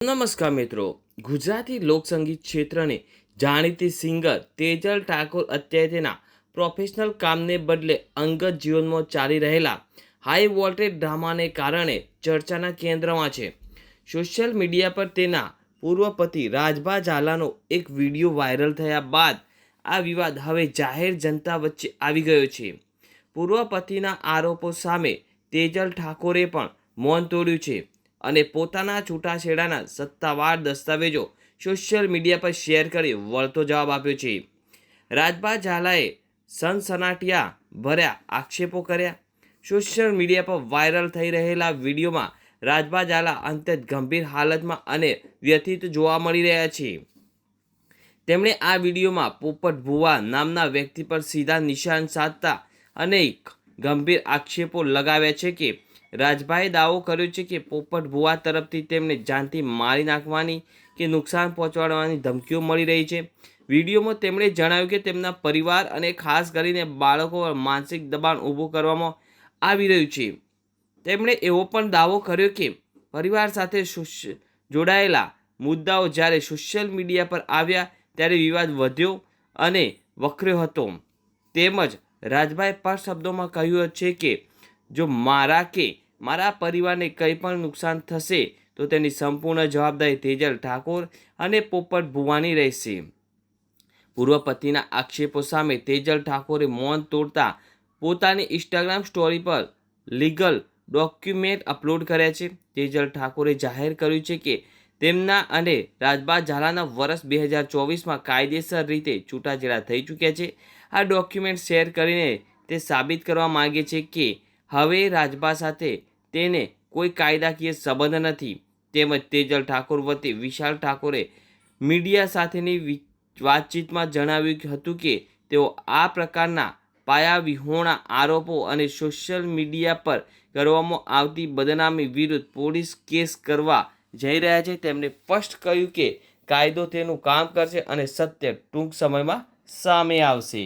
નમસ્કાર મિત્રો, ગુજરાતી લોકસંગીત ક્ષેત્રને જાણીતી સિંગર તેજલ ઠાકોર અત્યારે તેના પ્રોફેશનલ કામને બદલે અંગત જીવનમાં ચાલી રહેલા હાઈ વોલ્ટેજ ડ્રામાને કારણે ચર્ચાના કેન્દ્રમાં છે. સોશિયલ મીડિયા પર તેના પૂર્વ પતિ રાજભા ઝાલાનો એક વિડીયો વાયરલ થયા બાદ આ વિવાદ હવે જાહેર જનતા વચ્ચે આવી ગયો છે. પૂર્વ પતિના આરોપો સામે તેજલ ઠાકોરે પણ મૌન તોડ્યું છે અને પોતાના છૂટાછેડાના સત્તાવાર દસ્તાવેજો સોશિયલ મીડિયા પર શેર કરી વળતો જવાબ આપ્યો છે. રાજભા ઝાલાએ સનસનાટિયા ભર્યા આક્ષેપો કર્યા. સોશિયલ મીડિયા પર વાયરલ થઈ રહેલા વિડીયોમાં રાજભા ઝાલા અત્યંત ગંભીર હાલતમાં અને વ્યથિત જોવા મળી રહ્યા છે. તેમણે આ વિડીયોમાં પોપટ ભુવા નામના વ્યક્તિ પર સીધા નિશાન સાધતા અનેક ગંભીર આક્ષેપો લગાવ્યા છે કે રાજભાએ દાવો કર્યો છે કે પોપટ ભુવા તરફથી તેમને જાનથી મારી નાખવાની કે નુકસાન પહોંચાડવાની ધમકીઓ મળી રહી છે. વિડીયોમાં તેમણે જણાવ્યું કે તેમના પરિવાર અને ખાસ કરીને બાળકો પર માનસિક દબાણ ઊભું કરવામાં આવી રહ્યું છે. તેમણે એવો પણ દાવો કર્યો કે પરિવાર સાથે જોડાયેલા મુદ્દાઓ જ્યારે સોશિયલ મીડિયા પર આવ્યા ત્યારે વિવાદ વધ્યો અને વકર્યો હતો. તેમજ રાજભાએ સ્પષ્ટ શબ્દોમાં કહ્યું છે કે જો મારા કે મારા પરિવારને કંઈ પણ નુકસાન થશે તો તેની સંપૂર્ણ જવાબદારી તેજલ ઠાકોર અને પોપટ ભુવાની રહેશે. પૂર્વ પતિના આક્ષેપો સામે તેજલ ઠાકોરે મૌન તોડતા પોતાની ઇન્સ્ટાગ્રામ સ્ટોરી પર લીગલ ડોક્યુમેન્ટ અપલોડ કર્યા છે. તેજલ ઠાકોરે જાહેર કર્યું છે કે તેમના અને રાજભા ઝાલાના વર્ષ 2024માં કાયદેસર રીતે છૂટાછેડા થઈ ચૂક્યા છે. આ ડોક્યુમેન્ટ શેર કરીને તે સાબિત કરવા માંગે છે કે હવે રાજભા સાથે તેને કોઈ કાયદાકીય સંબંધ નથી. તેમજ તેજલ ઠાકોર વતી વિશાલ ઠાકોરે મીડિયા સાથેની વાતચીતમાં જણાવ્યું હતું કે તેઓ આ પ્રકારના પાયાવિહોણા આરોપો અને સોશિયલ મીડિયા પર કરવામાં આવતી બદનામી વિરુદ્ધ પોલીસ કેસ કરવા જઈ રહ્યા છે. તેમણે સ્પષ્ટ કહ્યું કે કાયદો તેનું કામ કરશે અને સત્ય ટૂંક સમયમાં સામે આવશે.